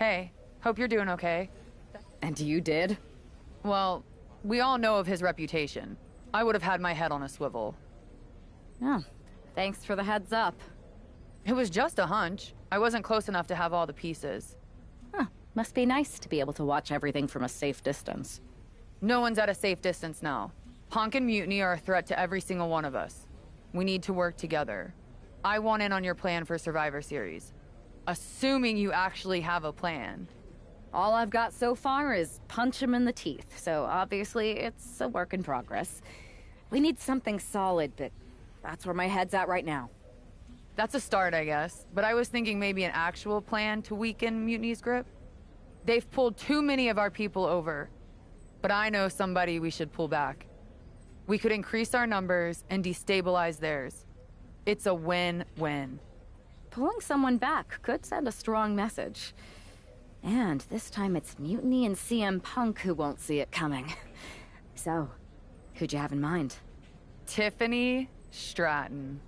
Hey, hope you're doing okay. And you did? Well, we all know of his reputation. I would have had my head on a swivel. Oh, thanks for the heads up. It was just a hunch. I wasn't close enough to have all the pieces. Huh, must be nice to be able to watch everything from a safe distance. No one's at a safe distance now. Punk and Mutiny are a threat to every single one of us. We need to work together. I want in on your plan for Survivor Series. Assuming you actually have a plan. All I've got so far is punch him in the teeth, so obviously it's a work in progress. We need something solid, but that's where my head's at right now. That's a start, I guess. But I was thinking maybe an actual plan to weaken Mutiny's grip. They've pulled too many of our people over. But I know somebody we should pull back. We could increase our numbers and destabilize theirs. It's a win-win. Pulling someone back could send a strong message. And this time it's Mutiny and CM Punk who won't see it coming. So, who'd you have in mind? Tiffany Stratton.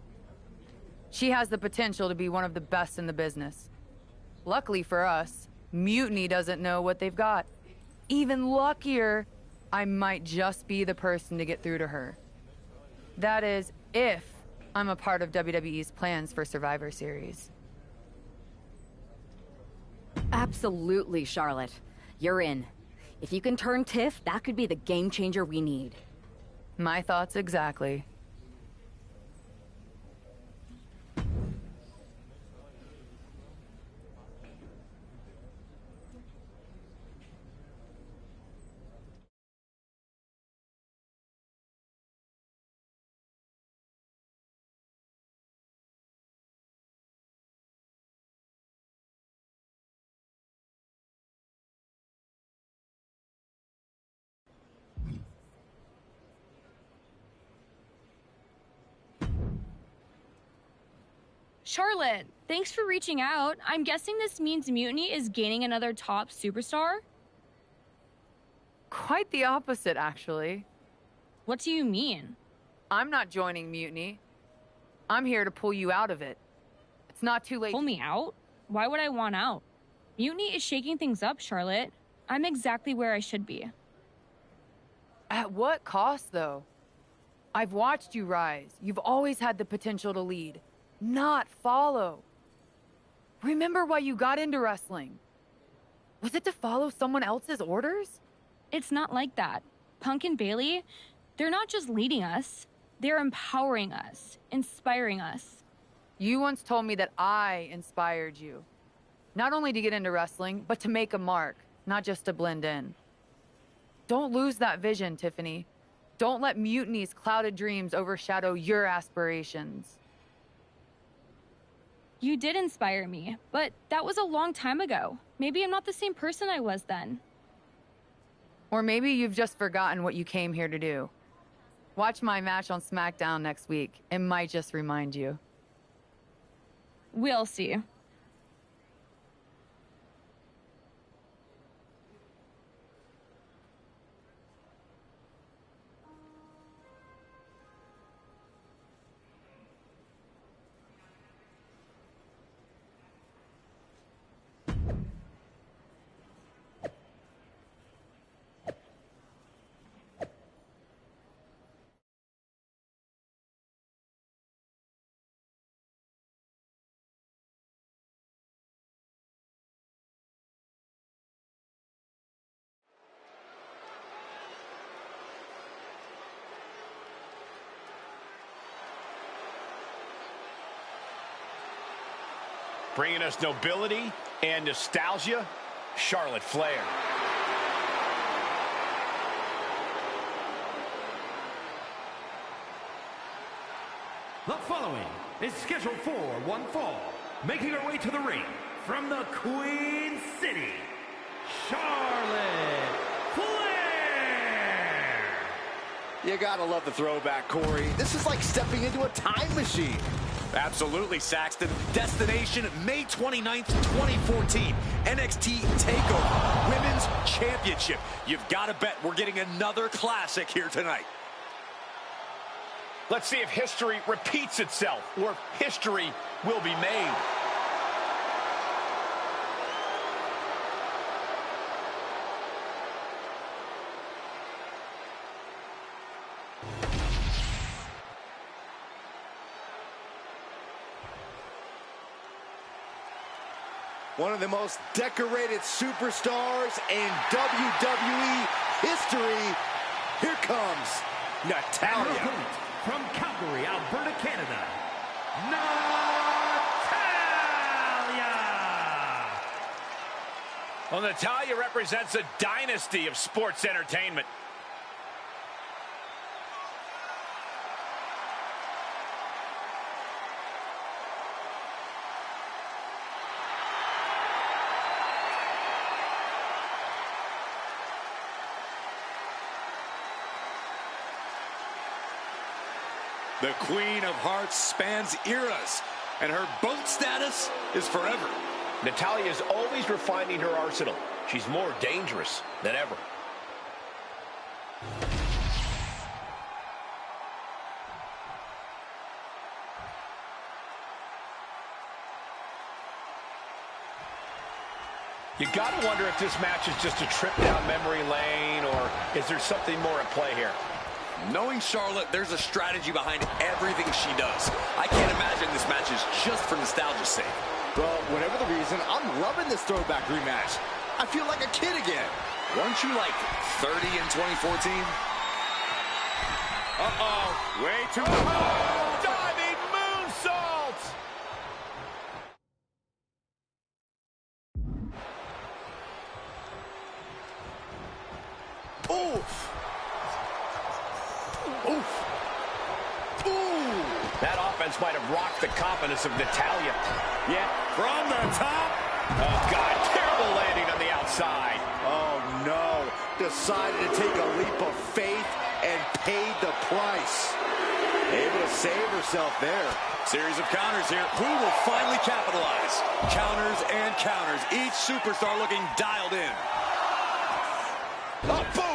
She has the potential to be one of the best in the business. Luckily for us, Mutiny doesn't know what they've got. Even luckier, I might just be the person to get through to her. That is, if I'm a part of WWE's plans for Survivor Series. Absolutely, Charlotte. You're in. If you can turn Tiff, that could be the game changer we need. My thoughts exactly. Charlotte, thanks for reaching out. I'm guessing this means Mutiny is gaining another top superstar? Quite the opposite, actually. What do you mean? I'm not joining Mutiny. I'm here to pull you out of it. It's not too late. Pull me out? Why would I want out? Mutiny is shaking things up, Charlotte. I'm exactly where I should be. At what cost, though? I've watched you rise. You've always had the potential to lead, not follow. Remember why you got into wrestling? Was it to follow someone else's orders? It's not like that. Punk and Bailey, they're not just leading us. They're empowering us, inspiring us. You once told me that I inspired you. Not only to get into wrestling, but to make a mark, not just to blend in. Don't lose that vision, Tiffany. Don't let Mutiny's clouded dreams overshadow your aspirations. You did inspire me, but that was a long time ago. Maybe I'm not the same person I was then. Or maybe you've just forgotten what you came here to do. Watch my match on SmackDown next week. It might just remind you. We'll see. Bringing us nobility and nostalgia, Charlotte Flair. The following is scheduled for one fall, making her way to the ring from the Queen City, Charlotte Flair. You gotta love the throwback, Corey. This is like stepping into a time machine. Absolutely, Saxton. Destination May 29th, 2014. NXT TakeOver Women's Championship. You've got to bet we're getting another classic here tonight. Let's see if history repeats itself or if history will be made. one of the most decorated superstars in WWE history. Here comes Natalya. From Calgary, Alberta, Canada, Natalya! Well, Natalya represents a dynasty of sports entertainment. The Queen of Hearts spans eras, and her boat status is forever. Natalya is always refining her arsenal. She's more dangerous than ever. You gotta wonder if this match is just a trip down memory lane, or is there something more at play here? Knowing Charlotte, there's a strategy behind everything she does. I can't imagine this match is just for nostalgia's sake. Well, whatever the reason, I'm loving this throwback rematch. I feel like a kid again. Weren't you like 30 in 2014? Uh-oh. Way too much. Diving moonsault. Oof. Oof. Ooh. That offense might have rocked the confidence of Natalya. Yeah, from the top. Oh, God, terrible landing on the outside. Oh, no. Decided to take a leap of faith and paid the price. Able to save herself there. Series of counters here. Who will finally capitalize? Counters and counters. Each superstar looking dialed in. Oh, boom.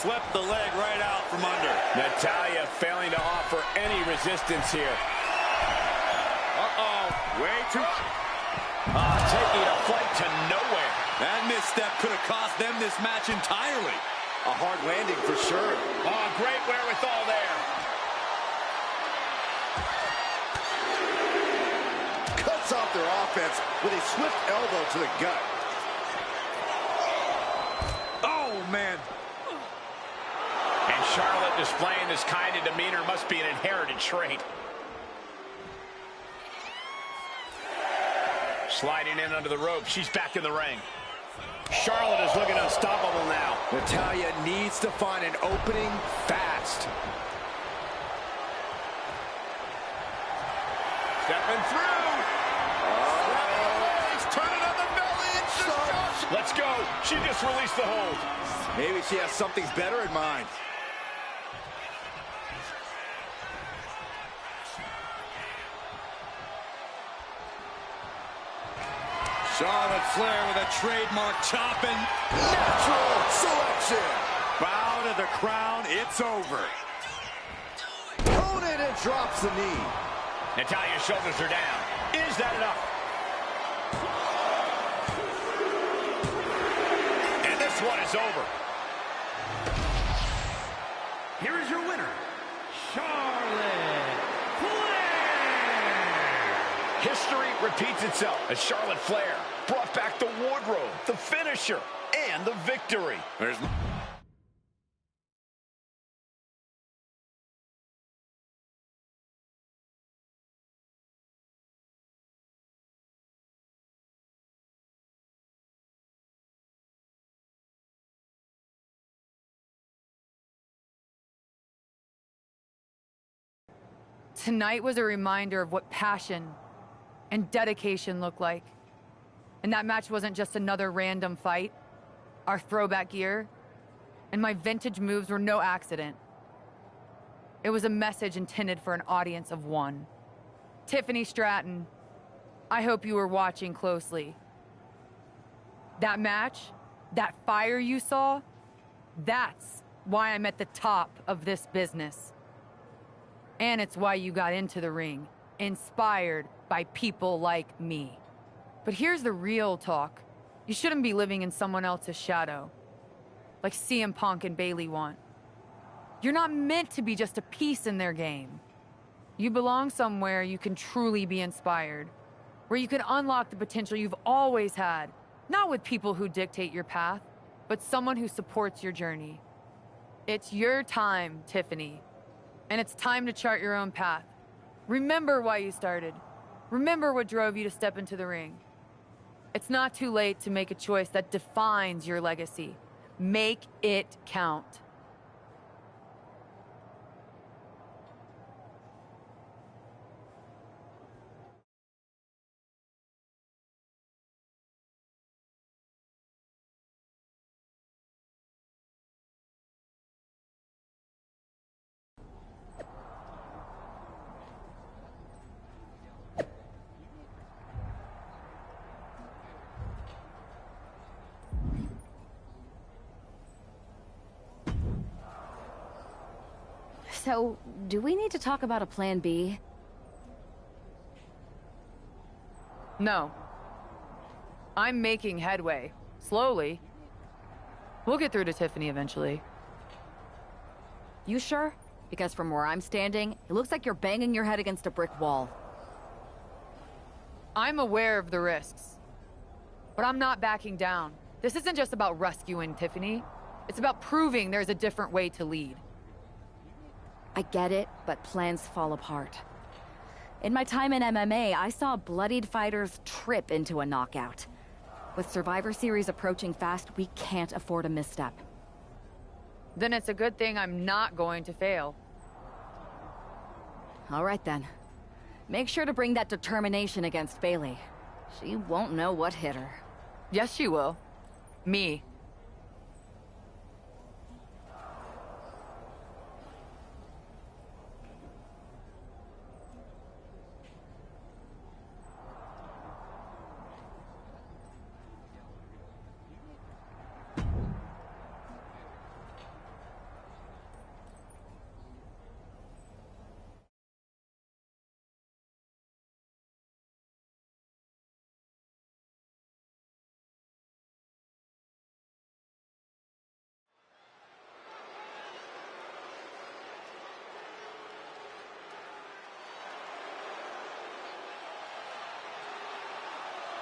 Swept the leg right out from under. Natalya failing to offer any resistance here. Way too... Taking a flight to nowhere. That misstep could have cost them this match entirely. A hard landing for sure. Oh, great wherewithal there. Cuts off their offense with a swift elbow to the gut. Oh, man. And Charlotte displaying this kind of demeanor must be an inherited trait. Sliding in under the rope. She's back in the ring. Charlotte is looking unstoppable now. Natalya needs to find an opening fast. Stepping through. He's turning on the belly. Let's go. She just released the hold. Maybe she has something better in mind. Charlotte Flair with a trademark chopping. Natural selection. Bow to the crown. It's over. Opponent and drops the knee. Natalya's shoulders are down. Is that enough? And this one is over. Here is your winner, Charlotte Flair. History repeats itself as Charlotte Flair brought back the wardrobe, the finisher, and the victory. There's... Tonight was a reminder of what passion and dedication look like. And that match wasn't just another random fight. Our throwback gear and my vintage moves were no accident. It was a message intended for an audience of one. Tiffany Stratton, I hope you were watching closely. That match, that fire you saw, that's why I'm at the top of this business. And it's why you got into the ring, inspired by people like me. But here's the real talk. You shouldn't be living in someone else's shadow, like CM Punk and Bayley want. You're not meant to be just a piece in their game. You belong somewhere you can truly be inspired, where you can unlock the potential you've always had. Not with people who dictate your path, but someone who supports your journey. It's your time, Tiffany. And it's time to chart your own path. Remember why you started. Remember what drove you to step into the ring. It's not too late to make a choice that defines your legacy. Make it count. So, do we need to talk about a plan B? No. I'm making headway. Slowly. We'll get through to Tiffany eventually. You sure? Because from where I'm standing, it looks like you're banging your head against a brick wall. I'm aware of the risks. But I'm not backing down. This isn't just about rescuing Tiffany. It's about proving there's a different way to lead. I get it, but plans fall apart. In my time in MMA, I saw bloodied fighters trip into a knockout. With Survivor Series approaching fast, we can't afford a misstep. Then it's a good thing I'm not going to fail. All right then. Make sure to bring that determination against Bailey. She won't know what hit her. Yes, she will. Me.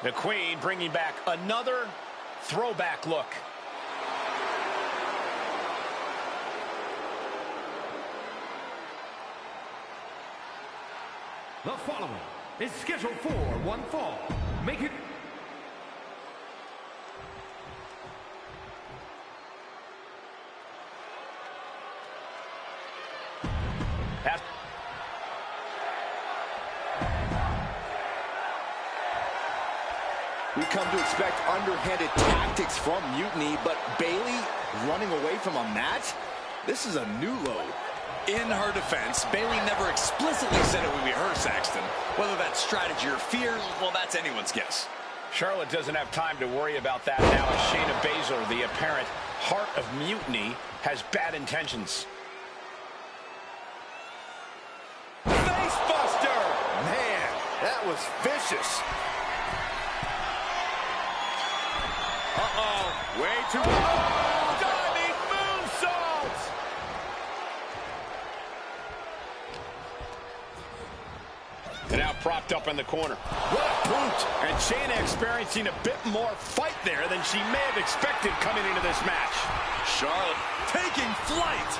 The Queen bringing back another throwback look. The following is scheduled for one fall. Make it... We come to expect underhanded tactics from Mutiny, but Bailey running away from a match? This is a new low. In her defense, Bailey never explicitly said it would be her, Saxton. Whether that's strategy or fear, well, that's anyone's guess. Charlotte doesn't have time to worry about that now as Shayna Baszler, the apparent heart of Mutiny, has bad intentions. Facebuster! Man, that was vicious. Uh-oh, way too... Oh, diving moonsault! And now propped up in the corner. What a boot! And Shayna experiencing a bit more fight there than she may have expected coming into this match. Charlotte taking flight.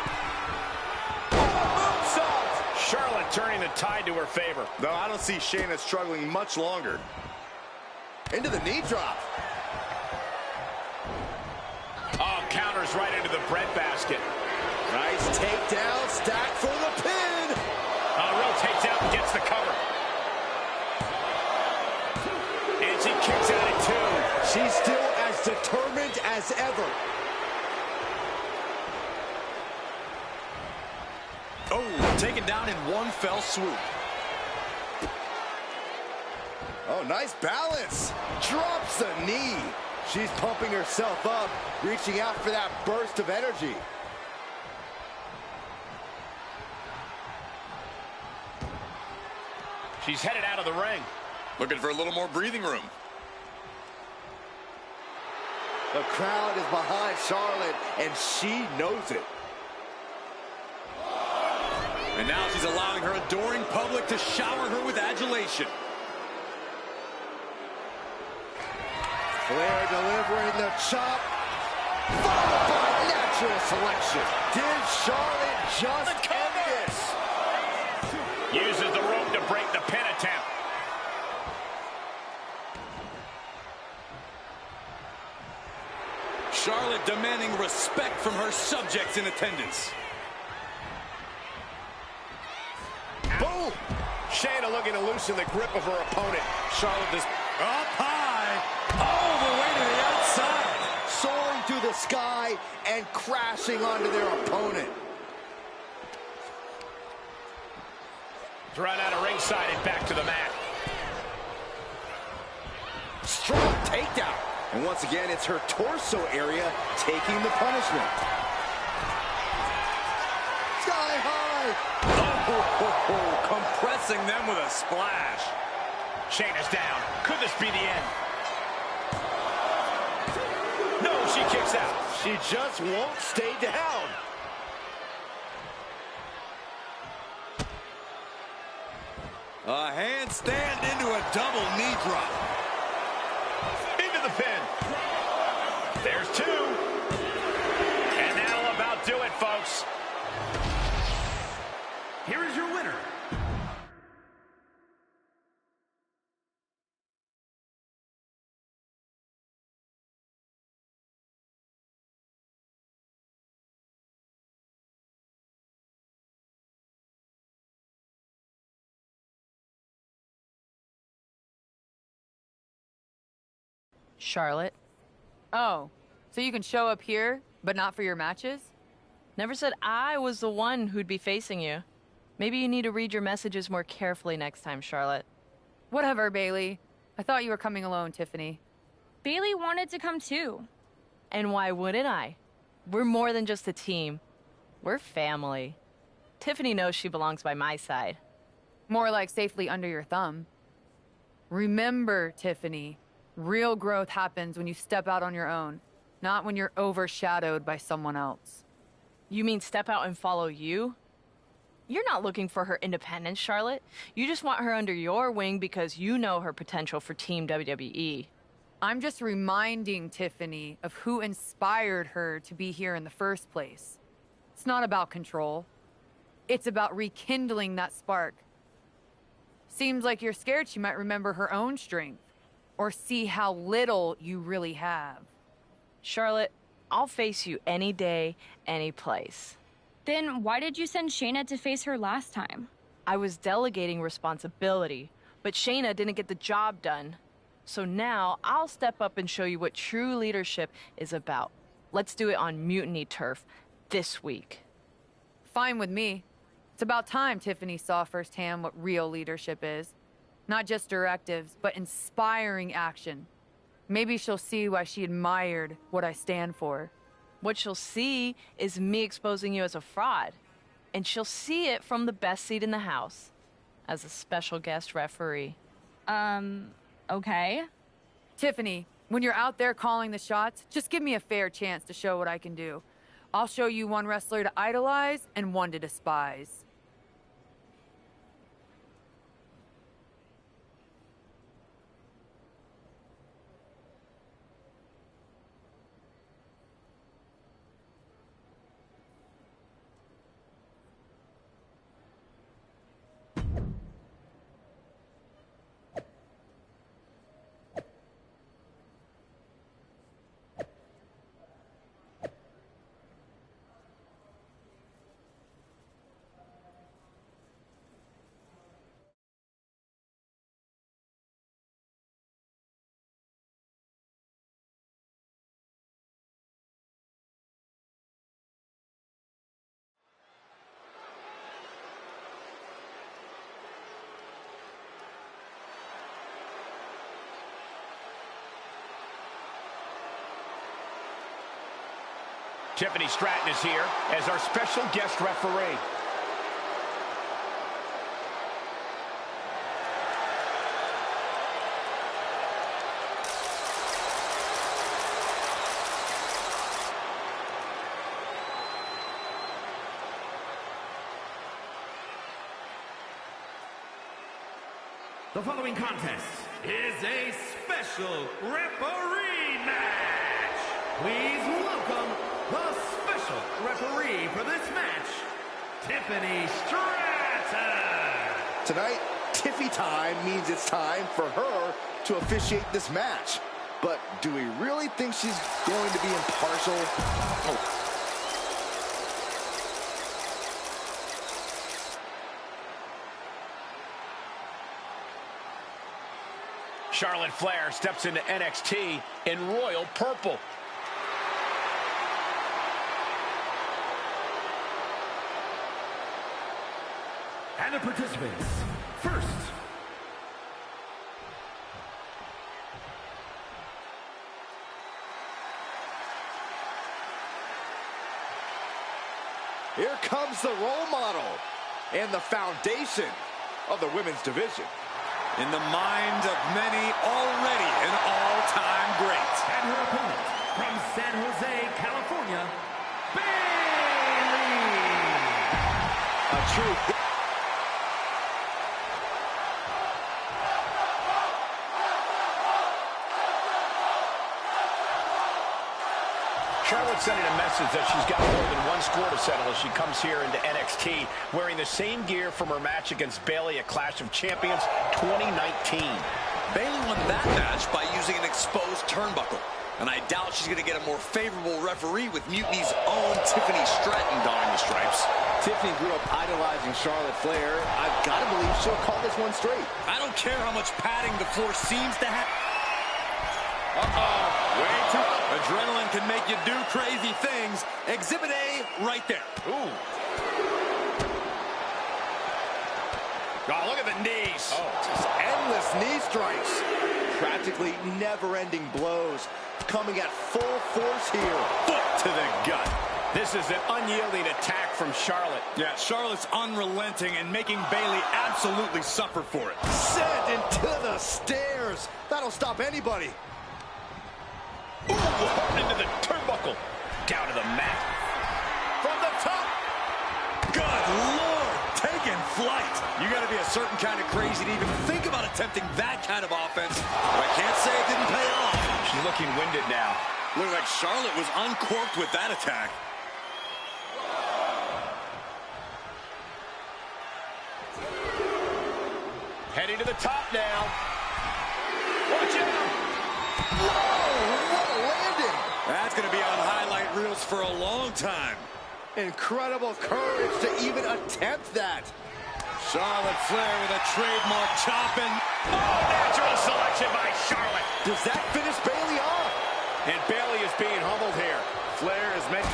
Moonsault! Charlotte turning the tide to her favor. No, I don't see Shayna struggling much longer. Into the knee drop. Oh, counters right into the breadbasket. Nice takedown, stack for the pin. Rotates out and gets the cover. And she kicks out at two. She's still as determined as ever. Oh, taken down in one fell swoop. Oh, nice balance. Drops the knee. She's pumping herself up, reaching out for that burst of energy. She's headed out of the ring. Looking for a little more breathing room. The crowd is behind Charlotte, and she knows it. And now she's allowing her adoring public to shower her with adulation. Flair delivering the chop, followed by natural selection. Did Charlotte just end this? Uses the rope to break the pin attempt. Charlotte demanding respect from her subjects in attendance. Boom! Shayna looking to loosen the grip of her opponent. Charlotte is up high, all the way to the outside. Soaring through the sky and crashing onto their opponent. Thrown out of ringside and back to the mat. Strong takedown. And once again, it's her torso area taking the punishment. Sky high. Oh, compressing them with a splash. Shayna's down. Could this be the end? No, she kicks out. She just won't stay down. A handstand into a double knee drop. Into the pin. There's two. And that'll about do it, folks. Here is your winner. Charlotte. Oh, so you can show up here, but not for your matches? Never said I was the one who'd be facing you. Maybe you need to read your messages more carefully next time, Charlotte. Whatever, Bailey. I thought you were coming alone, Tiffany. Bailey wanted to come too. And why wouldn't I? We're more than just a team. We're family. Tiffany knows she belongs by my side. More like safely under your thumb. Remember, Tiffany, real growth happens when you step out on your own, not when you're overshadowed by someone else. You mean step out and follow you? You're not looking for her independence, Charlotte. You just want her under your wing because you know her potential for Team WWE. I'm just reminding Tiffany of who inspired her to be here in the first place. It's not about control. It's about rekindling that spark. Seems like you're scared she might remember her own strength or see how little you really have. Charlotte, I'll face you any day, any place. Then why did you send Shayna to face her last time? I was delegating responsibility, but Shayna didn't get the job done. So now I'll step up and show you what true leadership is about. Let's do it on Mutiny Turf this week. Fine with me. It's about time Tiffany saw firsthand what real leadership is. Not just directives, but inspiring action. Maybe she'll see why she admired what I stand for. What she'll see is me exposing you as a fraud. And she'll see it from the best seat in the house, as a special guest referee. Okay. Tiffany, when you're out there calling the shots, just give me a fair chance to show what I can do. I'll show you one wrestler to idolize and one to despise. Tiffany Stratton is here as our special guest referee. The following contest is a special referee match. Please welcome the special referee for this match, Tiffany Stratton. Tonight, Tiffy time means it's time for her to officiate this match. But do we really think she's going to be impartial? Oh. Charlotte Flair steps into NXT in royal purple. And the participants, first, here comes the role model and the foundation of the women's division. In the mind of many, already an all-time great. and her opponent from San Jose, California, Bayley. A true... Charlotte sending a message that she's got more than one score to settle as she comes here into NXT wearing the same gear from her match against Bayley at Clash of Champions 2019. Bayley won that match by using an exposed turnbuckle. And I doubt she's going to get a more favorable referee with Mutiny's own Tiffany Stratton donning the stripes. Tiffany grew up idolizing Charlotte Flair. I've got to believe she'll call this one straight. I don't care how much padding the floor seems to have. Way too. Adrenaline can make you do crazy things. Exhibit A right there. Ooh. Oh, look at the knees. Oh, just endless knee strikes. Practically never-ending blows. Coming at full force here. Foot to the gut. This is an unyielding attack from Charlotte. Yeah, Charlotte's unrelenting and making Bayley absolutely suffer for it. Sent into the stairs. That'll stop anybody. Ooh, into the turnbuckle. Down to the mat. From the top. Good Lord, taking flight. You got to be a certain kind of crazy to even think about attempting that kind of offense. But I can't say it didn't pay off. She's looking winded now. Looked like Charlotte was uncorked with that attack. Heading to the top now. Watch out. Whoa, what a landing. That's going to be on highlight reels for a long time. Incredible courage to even attempt that. Charlotte Flair with a trademark chopping. Oh, natural selection by Charlotte. Does that finish Bayley off? And Bayley is being humbled here. Flair is meant...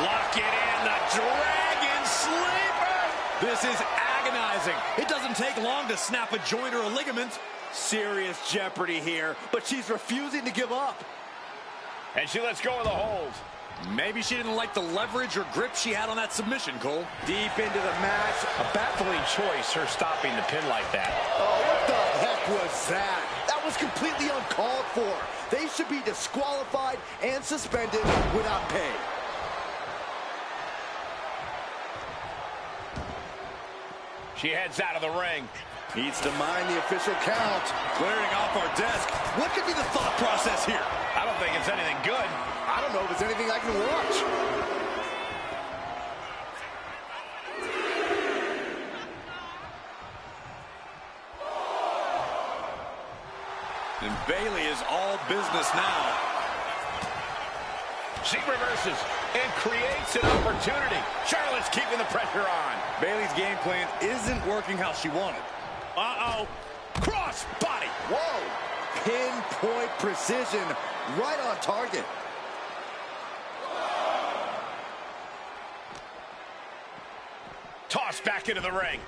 Lock it in, the Dragon Sleeper. This is agonizing. It doesn't take long to snap a joint or a ligament. Serious jeopardy here, but she's refusing to give up. And she lets go of the hold. Maybe she didn't like the leverage or grip she had on that submission, Cole. Deep into the match. A baffling choice, her stopping the pin like that. Oh, what the heck was that? That was completely uncalled for. They should be disqualified and suspended without pay. She heads out of the ring. Needs to mind the official count. Clearing off our desk. What could be the thought process here? I don't think it's anything good. I don't know if it's anything I can watch. And Bayley is all business now. She reverses and creates an opportunity. Charlotte's keeping the pressure on. Bayley's game plan isn't working how she wanted. Uh-oh. Cross body. Whoa. Pinpoint precision. Right on target. Tossed back into the ring.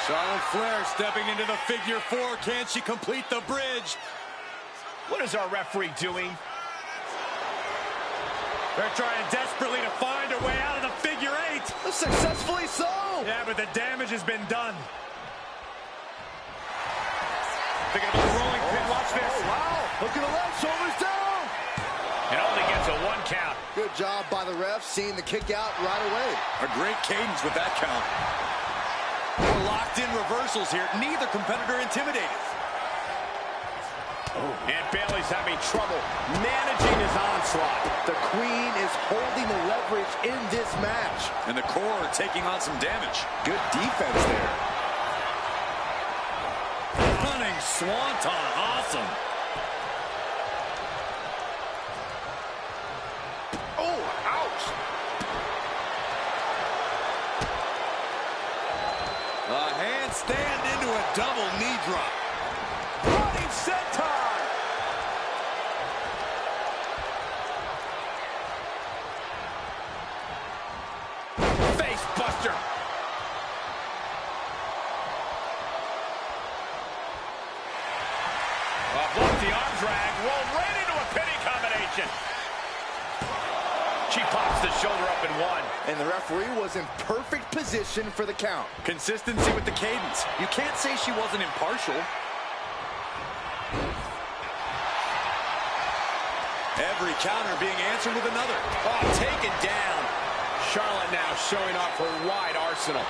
Charlotte Flair stepping into the figure four. Can she complete the bridge? What is our referee doing? They're trying desperately to find a way out of the figure eight. Successfully so. Yeah, but the damage has been done. Thinking about the rolling pin. Watch this. Oh, wow. Look at the left. Shoulders down. It only gets a 1 count. Good job by the ref, seeing the kick out right away. A great cadence with that count. We're locked in reversals here. Neither competitor intimidated. And Bayley's having trouble managing his onslaught. The Queen is holding the leverage in this match. And the core taking on some damage. Good defense there. Running swanton. Awesome. Oh, ouch. A handstand into a double knee drop. Running senton. Face buster. Blocked the arm drag, rolled right into a pinning combination. She pops the shoulder up and one. And the referee was in perfect position for the count. Consistency with the cadence. You can't say she wasn't impartial. Every counter being answered with another. Oh, taken down. Charlotte now showing off her wide arsenal.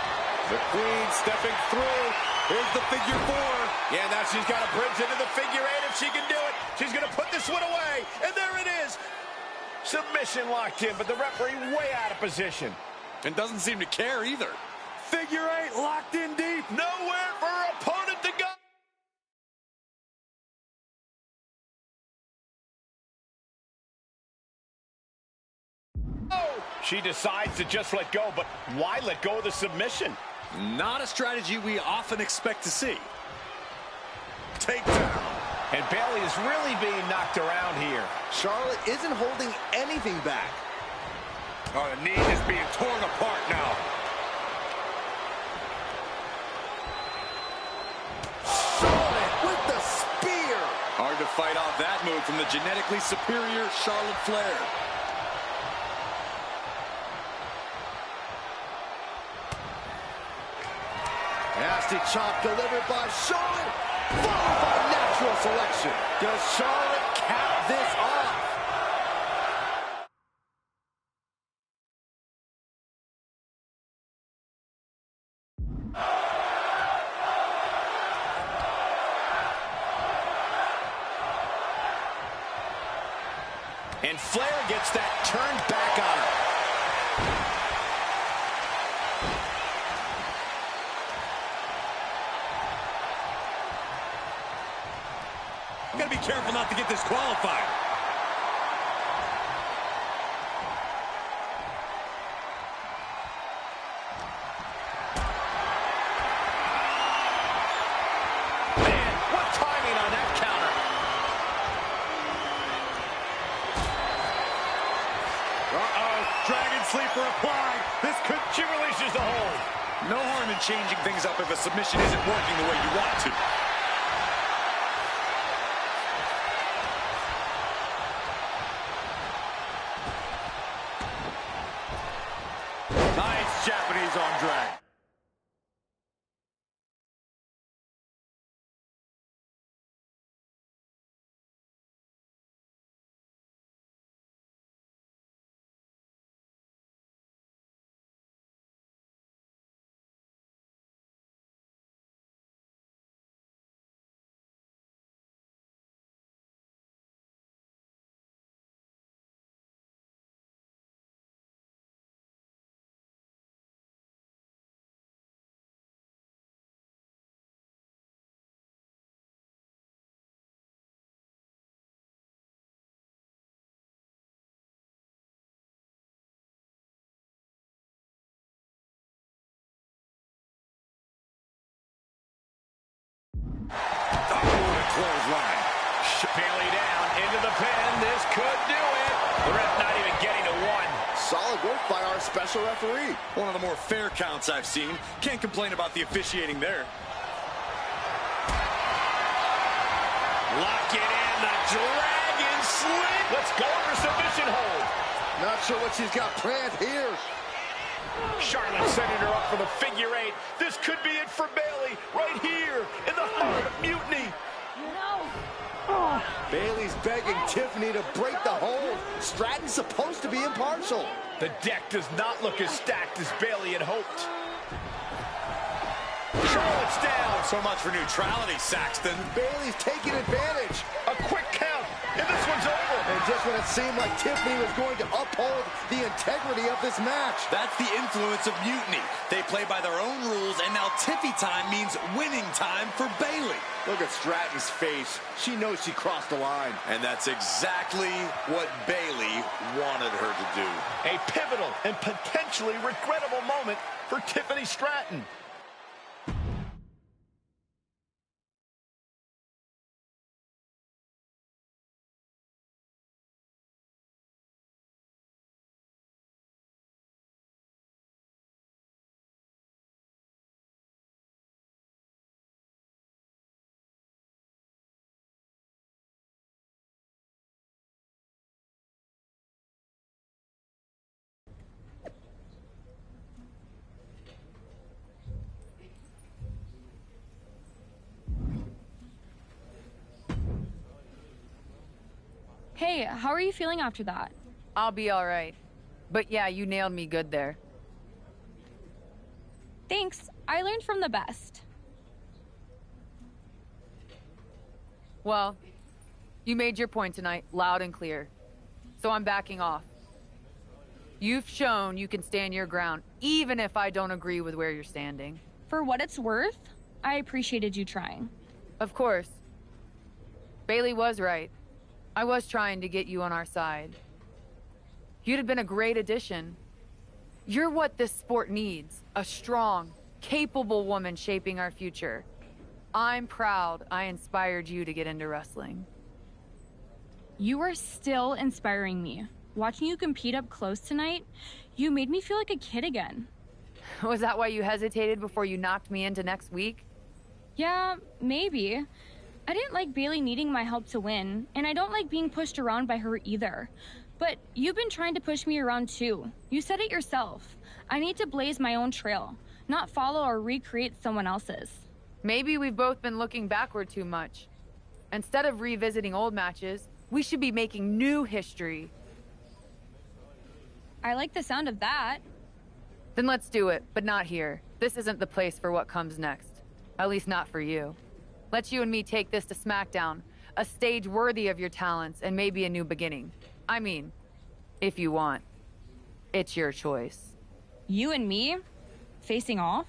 The Queen stepping through. Here's the figure four. Yeah, now she's got to bridge into the figure eight if she can do it. She's going to put this one away. And there it is. Submission locked in, but the referee way out of position. And doesn't seem to care either. Figure eight locked in deep. Nowhere for her opponent to go. She decides to just let go, but why let go of the submission? Not a strategy we often expect to see. Takedown. And Bayley is really being knocked around here. Charlotte isn't holding anything back. Oh, the knee is being torn apart now. Charlotte with the spear. Hard to fight off that move from the genetically superior Charlotte Flair. Nasty chop delivered by Charlotte, followed by natural selection. Does Charlotte cap this off? And Flair gets that turned back on her. Gotta be careful not to get disqualified. Man, what timing on that counter. Dragon sleeper applied. She releases the hold. No harm in changing things up if a submission isn't working the way you want to. Nice Japanese arm drag. Clothesline. Bayley down into the pin. This could do it. The ref not even getting to one. Solid work by our special referee. One of the more fair counts I've seen. Can't complain about the officiating there. Lock it in. The dragon sling. Let's go for submission hold. Not sure what she's got planned here. Charlotte setting her up for the figure eight. This could be it for Bayley right here in the heart of Mutiny. No. Bayley's begging Tiffany to break the hold. Stratton's supposed to be impartial. The deck does not look as stacked as Bayley had hoped. Charlotte's down. So much for neutrality, Saxton. Bayley's taking advantage. A quick count, and this one's over. And just when it seemed like Tiffany was going to uphold the integrity of this match. That's the influence of Mutiny. They play by their own rules, and now Tiffy time means winning time for Bayley. Look at Stratton's face. She knows she crossed the line. And that's exactly what Bayley wanted her to do. A pivotal and potentially regrettable moment for Tiffany Stratton. Hey, how are you feeling after that? I'll be all right. But yeah, you nailed me good there. Thanks. I learned from the best. Well, you made your point tonight, loud and clear. So I'm backing off. You've shown you can stand your ground, even if I don't agree with where you're standing. For what it's worth, I appreciated you trying. Of course. Bayley was right. I was trying to get you on our side. You'd have been a great addition. You're what this sport needs, a strong, capable woman shaping our future. I'm proud I inspired you to get into wrestling. You are still inspiring me. Watching you compete up close tonight, you made me feel like a kid again. Was that why you hesitated before you knocked me into next week? Yeah, maybe. I didn't like Bayley needing my help to win, and I don't like being pushed around by her either. But you've been trying to push me around too. You said it yourself. I need to blaze my own trail, not follow or recreate someone else's. Maybe we've both been looking backward too much. Instead of revisiting old matches, we should be making new history. I like the sound of that. Then let's do it, but not here. This isn't the place for what comes next. At least not for you. Let's you and me take this to SmackDown, a stage worthy of your talents and maybe a new beginning. I mean, if you want. It's your choice. You and me? Facing off?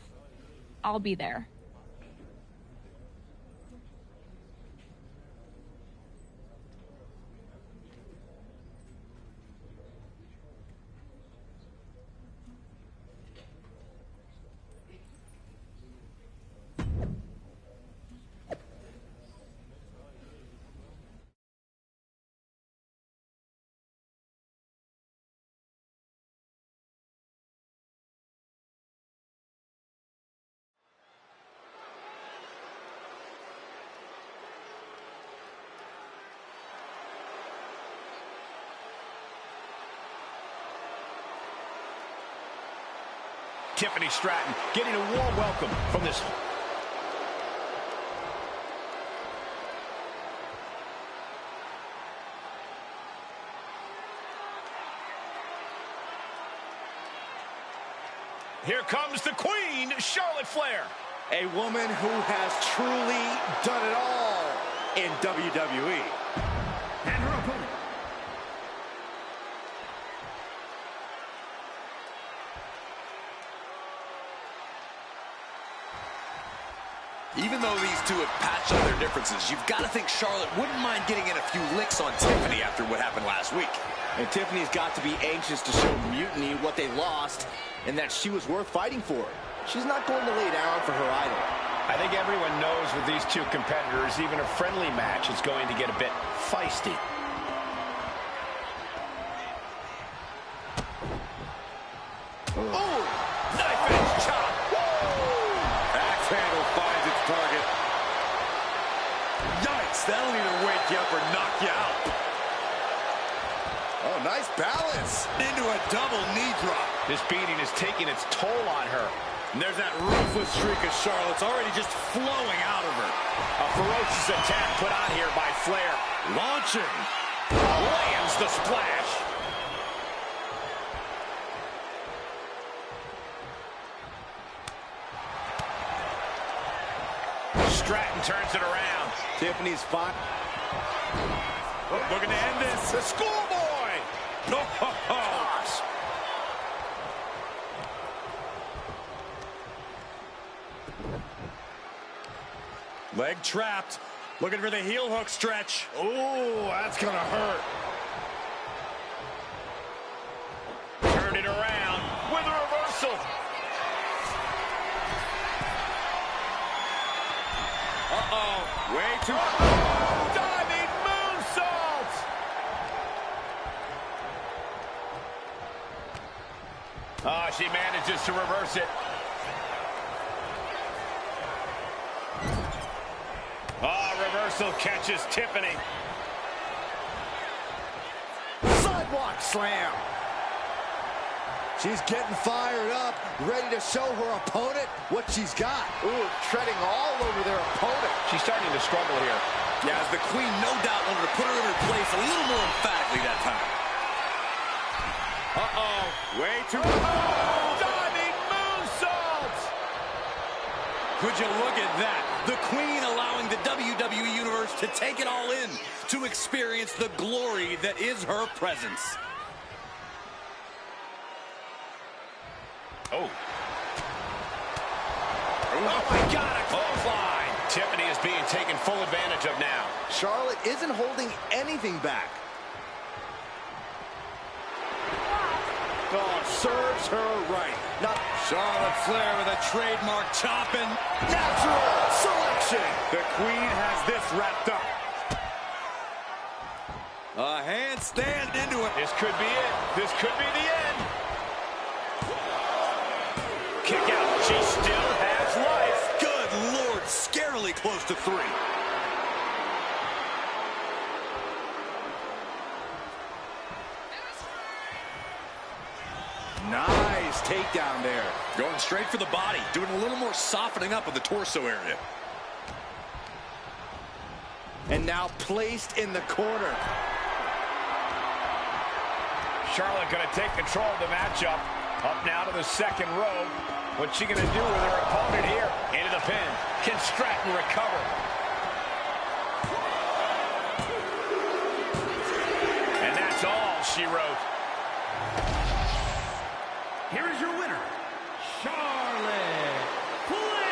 I'll be there. Tiffany Stratton getting a warm welcome from this. Here comes the Queen, Charlotte Flair. A woman who has truly done it all in WWE. And her opponent. Even though these two have patched up their differences, you've got to think Charlotte wouldn't mind getting in a few licks on Tiffany after what happened last week. And Tiffany's got to be anxious to show Mutiny what they lost and that she was worth fighting for. She's not going to lay down for her idol. I think everyone knows with these two competitors, even a friendly match is going to get a bit feisty. Oh! Knife edge chop. Axe handle finds its target. Yikes, that'll either wake you up or knock you out. Oh, nice balance. Into a double knee drop. This beating is taking its toll on her. And there's that ruthless streak of Charlotte's already just flowing out of her. A ferocious attack put on here by Flair. Launching. Lands the splash. Stratton turns it around. Tiffany's fine. Looking to end this. The schoolboy. No. Toss. Leg trapped. Looking for the heel hook stretch. Oh, that's gonna hurt. Turn it around with a reversal. Uh-oh. Way too... Diving moonsault. Oh, she manages to reverse it. Oh, reversal catches Tiffany. Sidewalk slam. She's getting fired up, ready to show her opponent what she's got. Ooh, treading all over their opponent. She's starting to struggle here. Yeah, as the queen no doubt wanted to put her in her place a little more emphatically that time. Uh-oh. Way too... Diving moonsault. Could you look at that? The queen allowing the WWE Universe to take it all in, to experience the glory that is her presence. Oh. Oh, my God, a clothesline. Tiffany is being taken full advantage of now. Charlotte isn't holding anything back. Oh, serves her right. Not Charlotte Flair with a trademark chopping. Natural selection. The queen has this wrapped up. A handstand into it. This could be it. This could be the end. Kick out. She still has life. Good Lord, scarily close to 3. Nice takedown there. Going straight for the body, doing a little more softening up of the torso area. And now placed in the corner. Charlotte going to take control of the matchup. Up now to the second row. What's she going to do with her opponent here? Into the pin. Can Stratton recover? And that's all she wrote. Here is your winner, Charlotte Flair.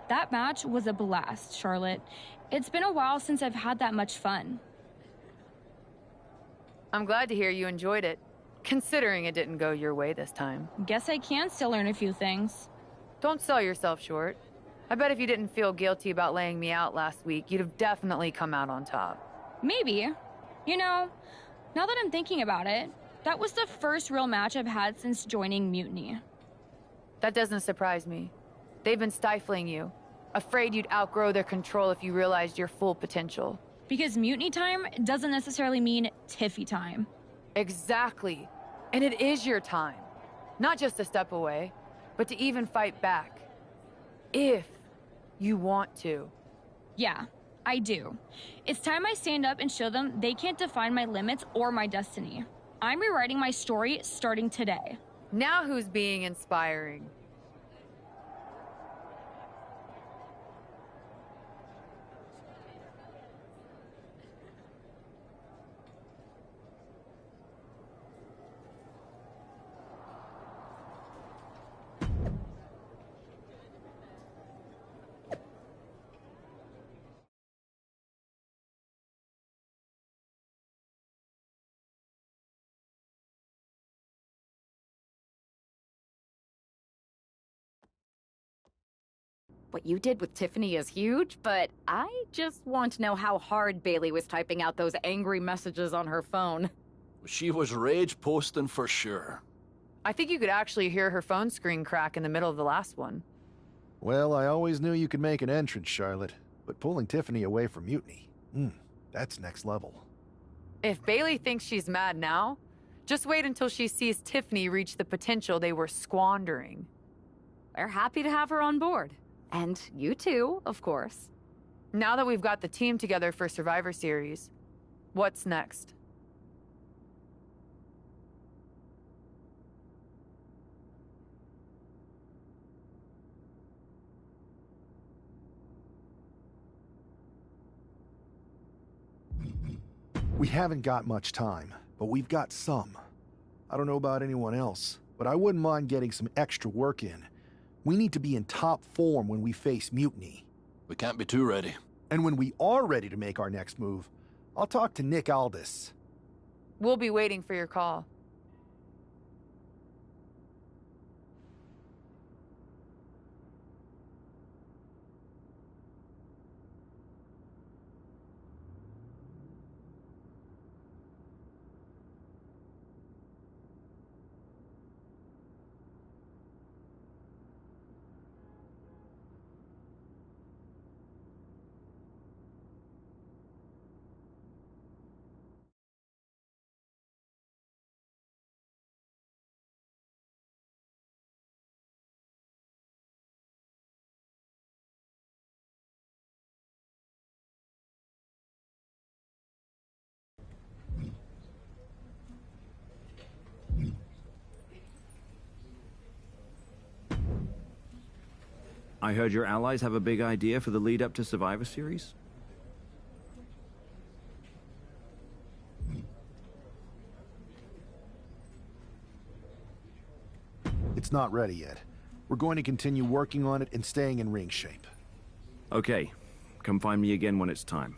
That match was a blast, Charlotte. It's been a while since I've had that much fun. I'm glad to hear you enjoyed it, considering it didn't go your way this time. Guess I can still learn a few things. Don't sell yourself short. I bet if you didn't feel guilty about laying me out last week, you'd have definitely come out on top. Maybe. You know, now that I'm thinking about it, that was the first real match I've had since joining Mutiny. That doesn't surprise me. They've been stifling you, afraid you'd outgrow their control if you realized your full potential. Because Mutiny time doesn't necessarily mean Tiffy time. Exactly. And it is your time. Not just a step away, but to even fight back. If you want to. Yeah, I do. It's time I stand up and show them they can't define my limits or my destiny. I'm rewriting my story starting today. Now who's being inspiring? What you did with Tiffany is huge, but I just want to know how hard Bailey was typing out those angry messages on her phone. She was rage posting for sure. I think you could actually hear her phone screen crack in the middle of the last one. Well, I always knew you could make an entrance, Charlotte, but pulling Tiffany away from Mutiny, that's next level. If Bailey thinks she's mad now, just wait until she sees Tiffany reach the potential they were squandering. We're happy to have her on board. And you too, of course. Now that we've got the team together for Survivor Series, what's next? We haven't got much time, but we've got some. I don't know about anyone else, but I wouldn't mind getting some extra work in. We need to be in top form when we face Mutiny. We can't be too ready. And when we are ready to make our next move, I'll talk to Nick Aldis. We'll be waiting for your call. I heard your allies have a big idea for the lead up to Survivor Series? It's not ready yet. We're going to continue working on it and staying in ring shape. Okay. Come find me again when it's time.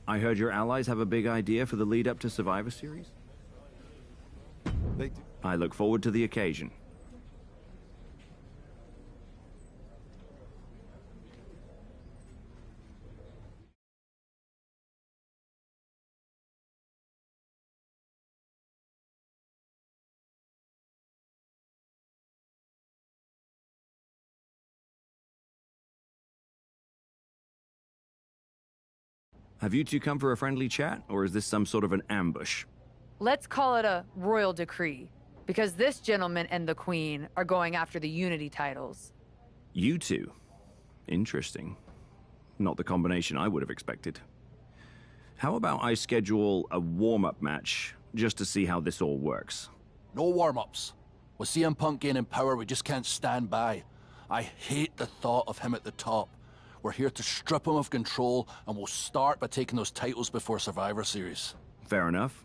I heard your allies have a big idea for the lead up to Survivor Series? They do. I look forward to the occasion. Have you two come for a friendly chat, or is this some sort of an ambush? Let's call it a royal decree, because this gentleman and the queen are going after the Unity titles. You two? Interesting. Not the combination I would have expected. How about I schedule a warm-up match, just to see how this all works? No warm-ups. With CM Punk gaining power, we just can't stand by. I hate the thought of him at the top. We're here to strip him of control, and we'll start by taking those titles before Survivor Series. Fair enough.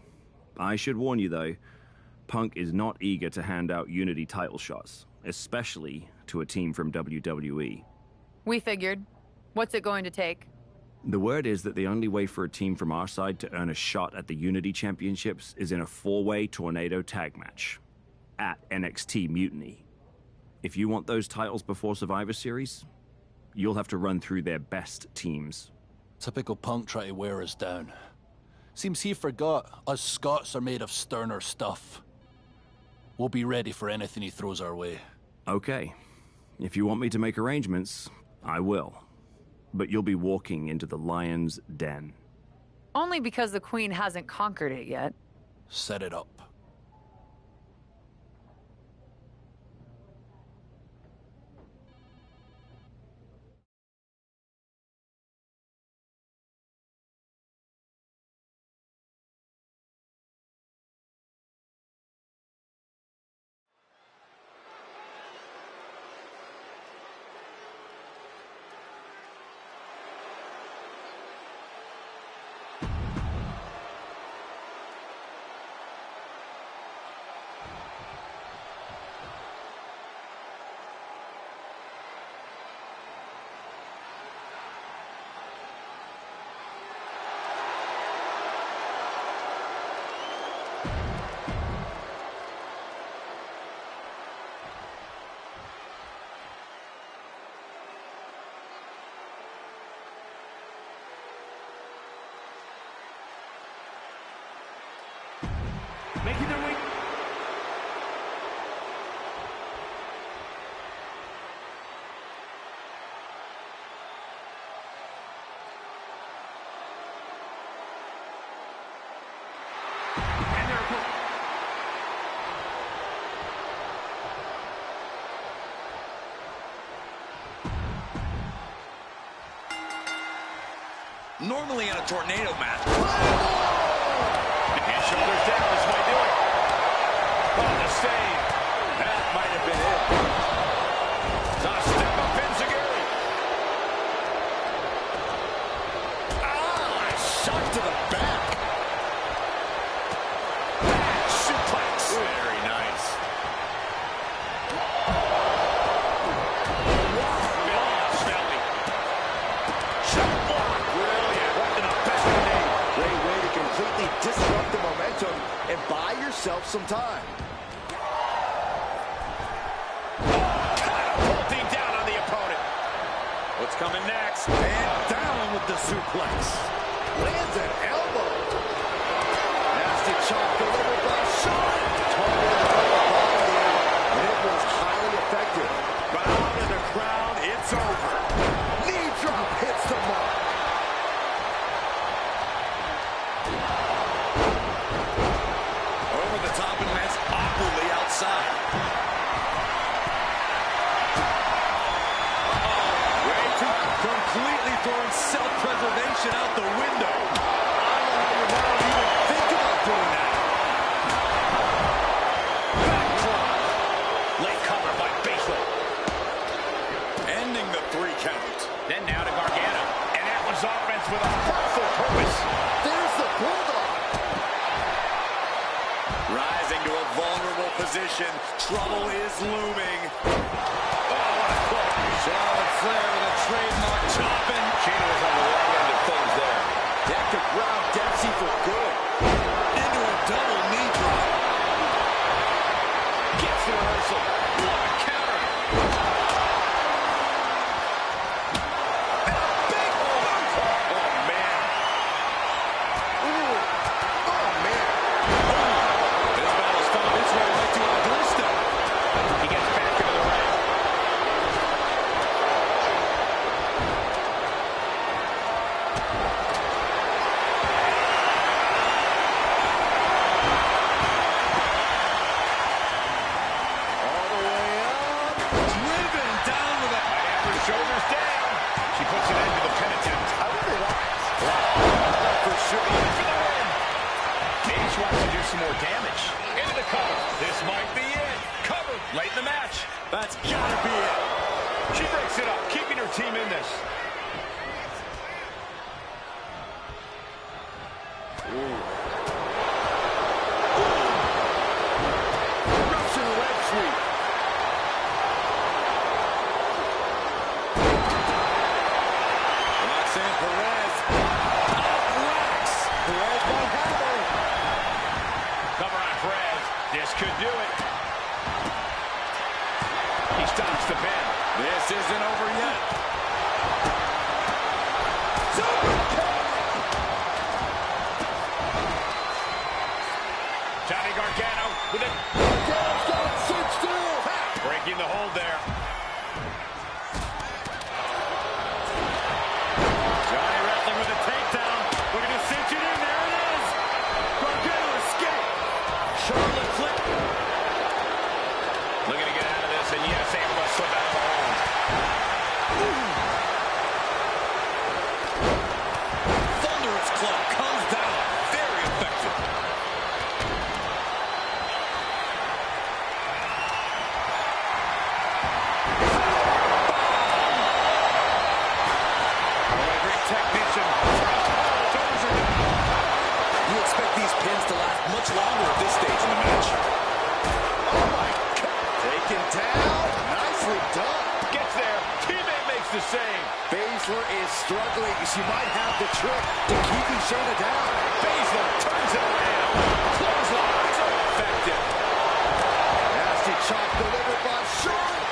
I should warn you, though, Punk is not eager to hand out Unity title shots, especially to a team from WWE. We figured. What's it going to take? The word is that the only way for a team from our side to earn a shot at the Unity Championships is in a 4-way Tornado tag match at NXT Mutiny. If you want those titles before Survivor Series, you'll have to run through their best teams. Typical Punk try to wear us down. Seems he forgot us Scots are made of sterner stuff. We'll be ready for anything he throws our way. Okay. If you want me to make arrangements, I will. But you'll be walking into the lion's den. Only because the Queen hasn't conquered it yet. Set it up. Making their way. Normally in a tornado match. And shoulders down, this might do it. Oh, the save. That might have been it. Not a step up, Enziguri. Ah, shot to the back. Back suplex. Very nice. Belly. Shot block. Brilliant. Right in the back of the knee. Great way to completely disrupt the momentum and buy yourself some time. Catapulting down on the opponent. What's coming next? And down with the suplex. Lands an elbow. Nasty chop delivered by Shawn. Targeted the lower body there, and it was highly effective. Bow to the crowd. It's over. Knee drop hits the mark. Over the top and lands awkwardly outside. Completely throwing self-preservation out the window. I don't know how your mind even think about doing that. Back drop. Late cover by Baszler. Ending the 3 count. Then now to Gargano. And that was offense with a powerful purpose. There's the bulldog. Rising to a vulnerable position. Trouble is looming. Oh, what a quote. Charlotte Flair with a trademark chopping. Cena was on the wrong end of things there. That could ground Dempsey for good. Into a double knee drop. Gets the reversal. What a counter. And a big Oh, man. Ooh. Oh, man. This battle's found its way right to our doorstep. He gets back into the ring. team in this. Russian leg sweep. Roxanne Perez. Relax. Perez by hammer. Cover on Perez. This could do it. He stops the pin. This isn't over yet. Johnny Gargano with it. Gargano's got it cinched in. Breaking the hold there. Johnny wrestling with a takedown. Looking to cinch it in. There it is. Gargano escape. Charlotte flip. Looking to get out of this, and yes, able to slip out of the hold. Thunderous club comes down. Very effective. Great technician. Shoulders are down. You expect these pins to last much longer at this stage in the match. Oh my God. Taken down. Nicely done. Gets there. Teammate makes the save. Baszler is struggling. She might have the trick to keeping Cena down. Baszler turns it around. Clothesline. So effective. Nasty chop delivered by Charlotte.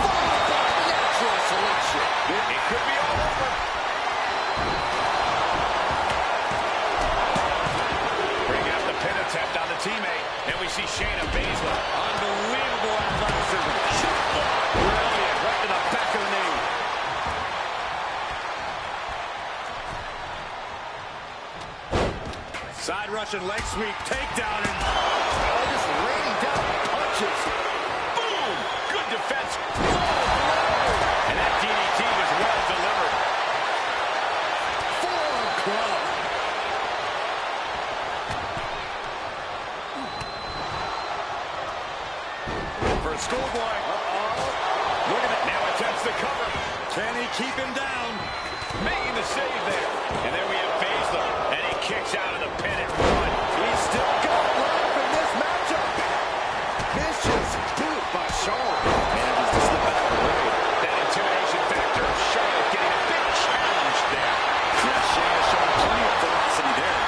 Followed by natural selection. It could be all over. Bring out the pin attempt on the teammate. And we see Shayna Baszler. Unbelievable athleticism. Shot block. Brilliant. Right to the back of the knee. Side Russian leg sweep. Takedown. And Just raining down punches. Boom. Good defense. And that DDT was well delivered. Forearm club. For a schoolboy. Look at it. Now attempts to cover. can he keep him down? Making the save there. And there we have Baszler. And he kicks out of the pin at one. He's still got life in this matchup. Vicious boot by Charlotte. Manages to slip out of the way. That intimidation factor of Charlotte getting a big challenge there. Shayna showing plenty of velocity there.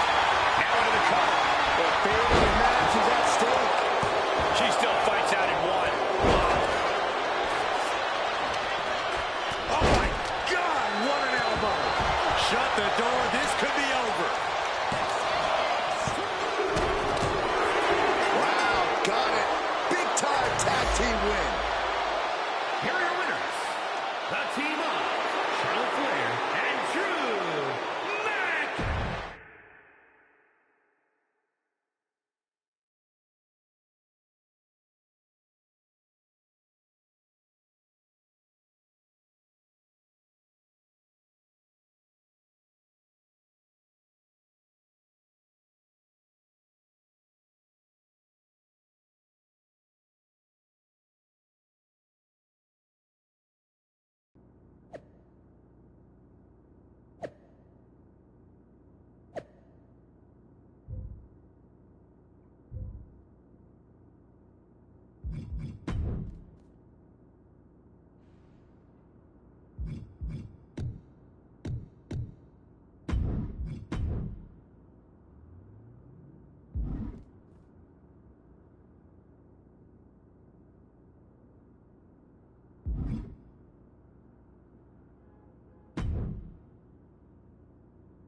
Now into the cover. The fate of the match is at stake. She still fights out in one. Oh my God, what an elbow. Shut the door, this could be over. Wow, got it. Big time tag team win. Here are your winners, the team of Charlotte Flair and Drew Mac.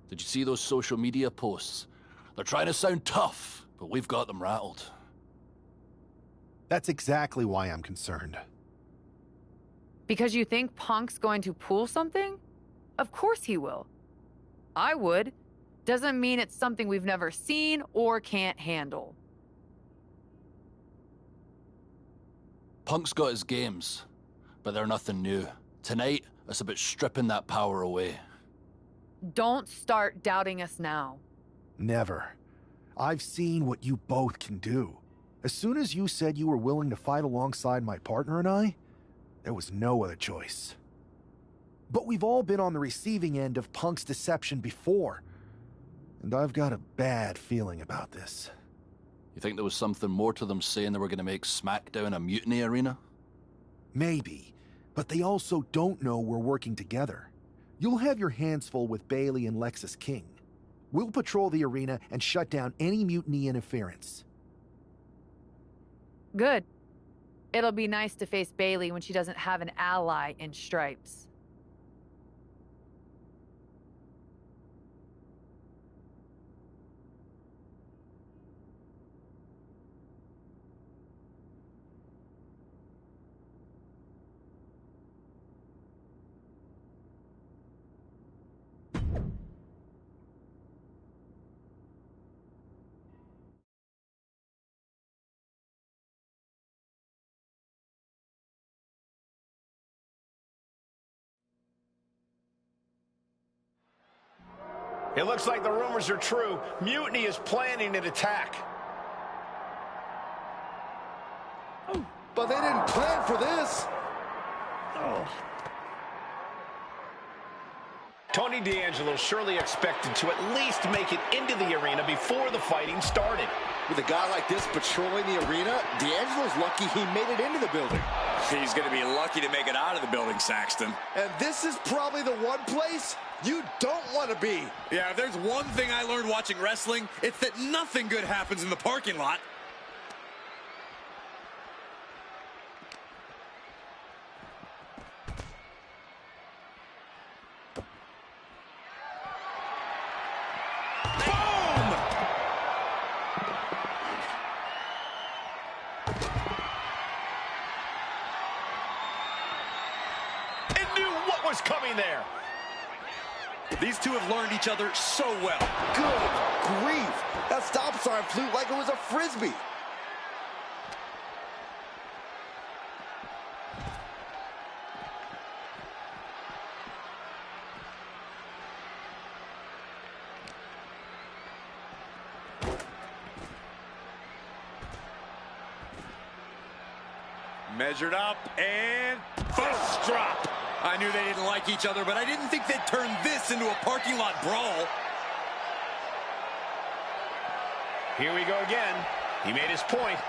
Did you see those social media posts? They're trying to sound tough, but we've got them rattled. That's exactly why I'm concerned. Because you think Punk's going to pull something? Of course he will. I would. Doesn't mean it's something we've never seen or can't handle. Punk's got his games, but they're nothing new. Tonight, it's about stripping that power away. Don't start doubting us now. Never. I've seen what you both can do. As soon as you said you were willing to fight alongside my partner and I, there was no other choice. But we've all been on the receiving end of Punk's deception before. And I've got a bad feeling about this. You think there was something more to them saying they were going to make SmackDown a mutiny arena? Maybe, but they also don't know we're working together. You'll have your hands full with Bayley and Lexis King. We'll patrol the arena and shut down any mutiny interference. Good. It'll be nice to face Bayley when she doesn't have an ally in Stripes. It looks like the rumors are true. Mutiny is planning an attack. But they didn't plan for this. Tony D'Angelo surely expected to at least make it into the arena before the fighting started. With a guy like this patrolling the arena, D'Angelo's lucky he made it into the building. He's going to be lucky to make it out of the building, Saxton. And this is probably the one place you don't want to be. Yeah, if there's one thing I learned watching wrestling, it's that nothing good happens in the parking lot. Was coming there. These two have learned each other so well. Good grief. That stop sign flew like it was a frisbee. Measured up and first drop. I knew they didn't like each other, but I didn't think they'd turn this into a parking lot brawl. Here we go again. He made his point.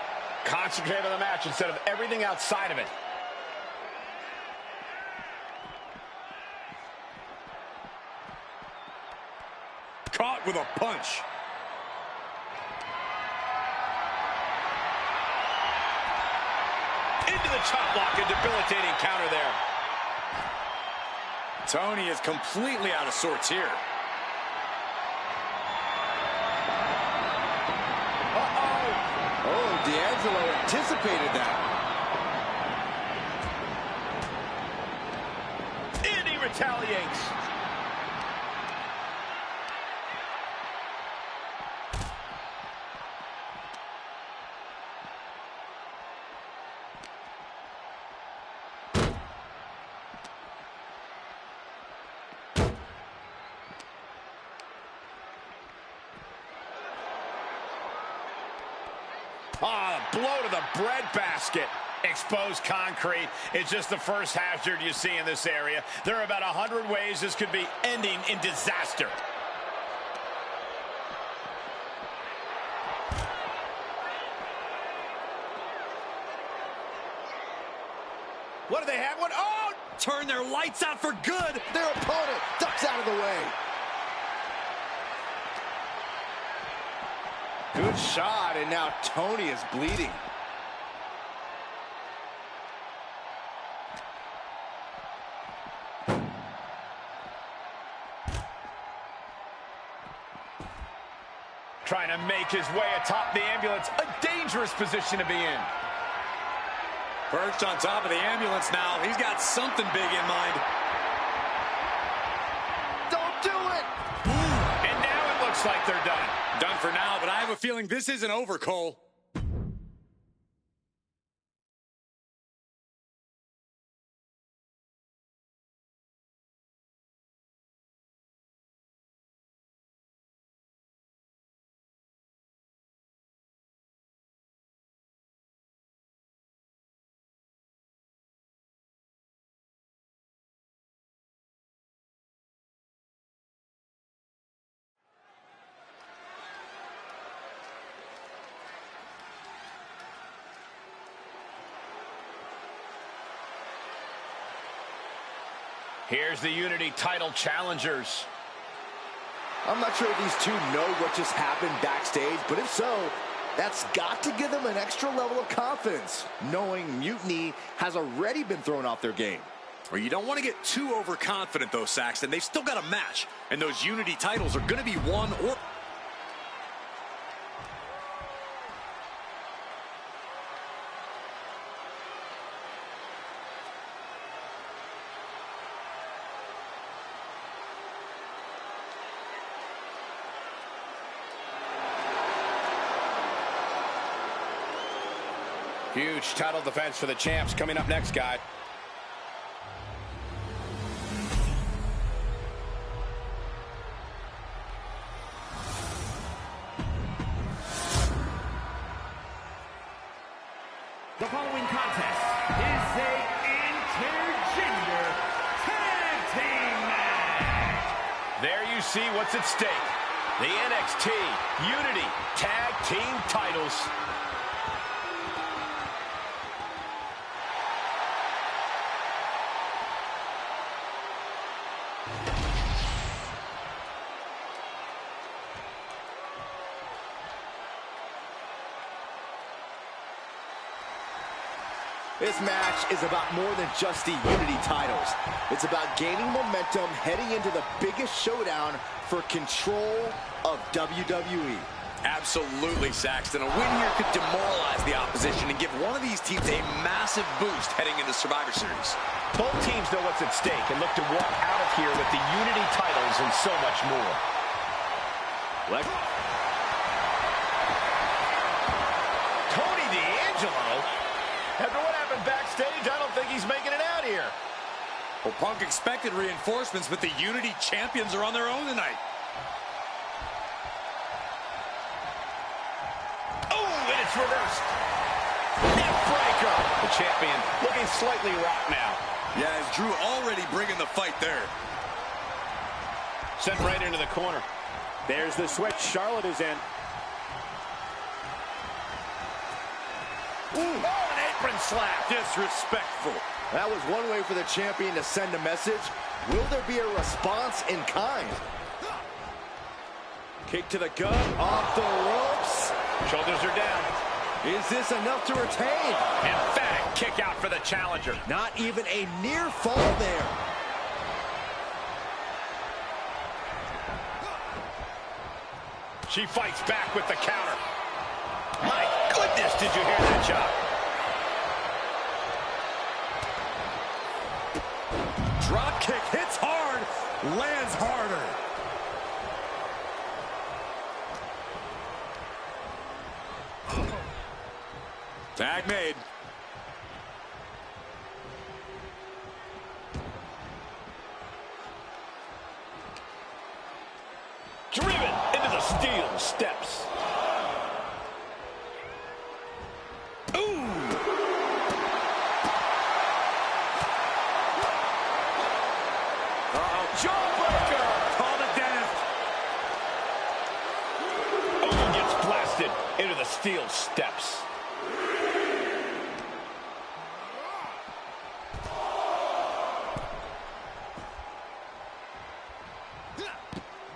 Concentrate on the match instead of everything outside of it. Caught with a punch. Into the chop block, a debilitating counter there. Tony is completely out of sorts here. Oh, D'Angelo anticipated that. And he retaliates. Blow to the breadbasket. Exposed concrete is just the first hazard you see in this area. There are about 100 ways this could be ending in disaster. What do they have? What? Oh! Turn their lights out for good. Their opponent ducks out of the way. Good shot, and now Tony is bleeding. Trying to make his way atop the ambulance. A dangerous position to be in. Perched on top of the ambulance now. He's got something big in mind. Don't do it! And now it looks like they're done. Done for now, but I have a feeling this isn't over, Cole. Here's the Unity title challengers. I'm not sure if these two know what just happened backstage, but if so, that's got to give them an extra level of confidence, knowing Mutiny has already been thrown off their game. Well, you don't want to get too overconfident, though, Saxton. They've still got a match, and those Unity titles are going to be won or... Huge title defense for the champs coming up next, guy. The following contest is a intergender tag team match. There you see what's at stake. The NXT Unity Tag Team titles. This match is about more than just the Unity titles. It's about gaining momentum heading into the biggest showdown for control of WWE. Absolutely, Saxton. A win here could demoralize the opposition and give one of these teams a massive boost heading into Survivor Series. Both teams know what's at stake and look to walk out of here with the Unity titles and so much more. Tony D'Angelo? After what happened backstage, I don't think he's making it out here. Well, Punk expected reinforcements, but the Unity champions are on their own tonight. Oh, and it's reversed. Neck breaker. The champion looking slightly rocked now. Yeah, as Drew already bringing the fight there. Sent right into the corner. There's the switch. Charlotte is in. Ooh. Oh, an apron slap. Disrespectful. That was one way for the champion to send a message. Will there be a response in kind? Kick to the gut, off the ropes. Shoulders are down. Is this enough to retain? Emphatic kick out for the challenger. Not even a near fall there. She fights back with the counter. My goodness, did you hear that chop? Drop kick hits hard, lands harder. Tag made. Driven into the steel steps. Ooh! Jawbreaker! Call it death. Oh, gets blasted into the steel steps.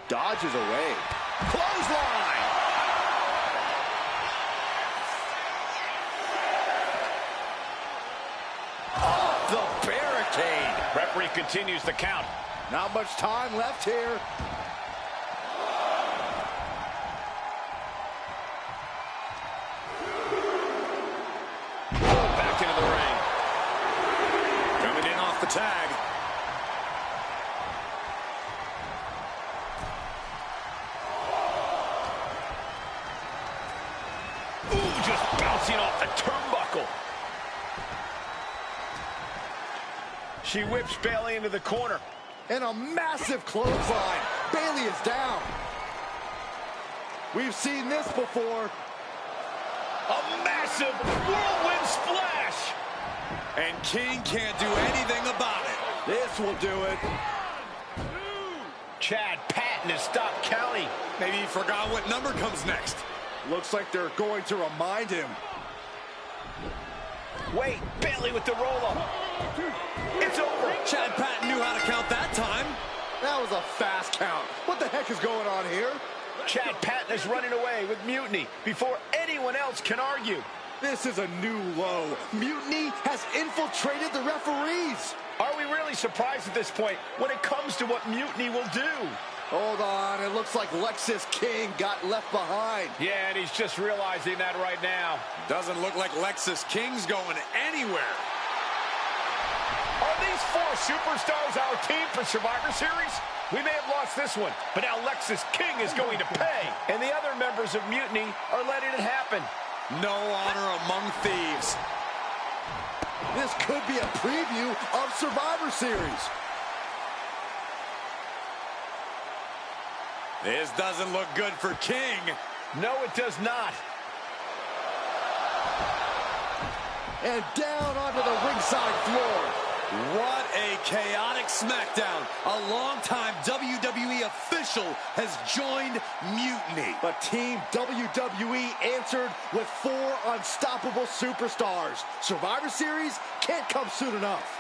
Dodges away. Clothesline! Off the barricade. Referee continues the count. Not much time left here. Back into the ring. Coming in off the tag. Ooh, just bouncing off the turnbuckle. She whips Bayley into the corner. And a massive clothesline. Bayley is down. We've seen this before. A massive whirlwind splash. And King can't do anything about it. This will do it. Chad Patton has stopped counting. Maybe he forgot what number comes next. Looks like they're going to remind him. Wait, Bayley with the roll-up. It's over. Chad Patton knew how to count that time. That was a fast count. What the heck is going on here? Chad Patton is running away with Mutiny before anyone else can argue. This is a new low. Mutiny has infiltrated the referees. Are we really surprised at this point when it comes to what Mutiny will do? Hold on, it looks like Lexis King got left behind. Yeah, and he's just realizing that right now. Doesn't look like Lexis King's going anywhere. Are these four superstars our team for Survivor Series? We may have lost this one, but now Lexis King is going to pay. And the other members of Mutiny are letting it happen. No honor among thieves. This could be a preview of Survivor Series. This doesn't look good for King. No, it does not. And down onto the ringside floor. What a chaotic SmackDown. A longtime WWE official has joined Mutiny. But Team WWE answered with 4 unstoppable superstars. Survivor Series can't come soon enough.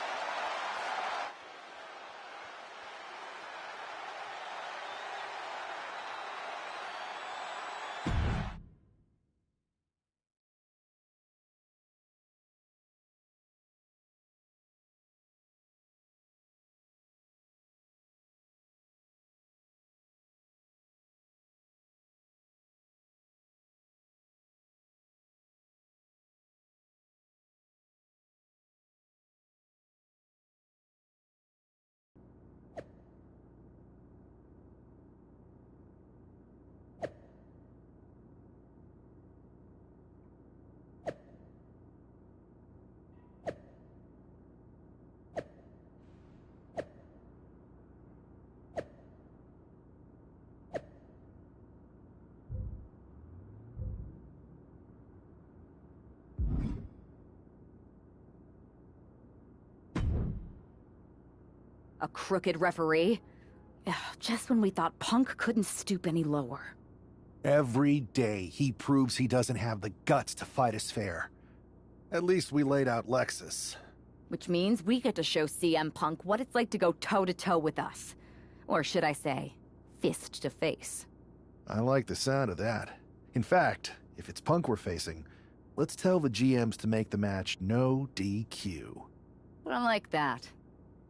A crooked referee? Ugh, just when we thought Punk couldn't stoop any lower. Every day, he proves he doesn't have the guts to fight us fair. At least we laid out Lexus. Which means we get to show CM Punk what it's like to go toe-to-toe with us. Or should I say, fist to face. I like the sound of that. In fact, if it's Punk we're facing, let's tell the GMs to make the match no DQ. But I like that.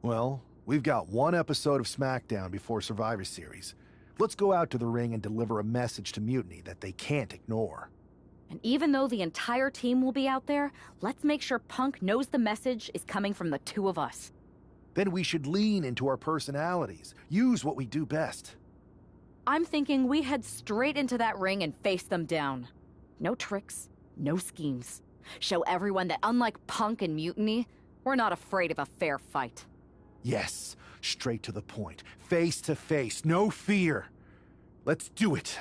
Well, we've got one episode of SmackDown before Survivor Series. Let's go out to the ring and deliver a message to Mutiny that they can't ignore. And even though the entire team will be out there, let's make sure Punk knows the message is coming from the two of us. Then we should lean into our personalities, use what we do best. I'm thinking we head straight into that ring and face them down. No tricks, no schemes. Show everyone that unlike Punk and Mutiny, we're not afraid of a fair fight. Yes, straight to the point, face to face, no fear. Let's do it.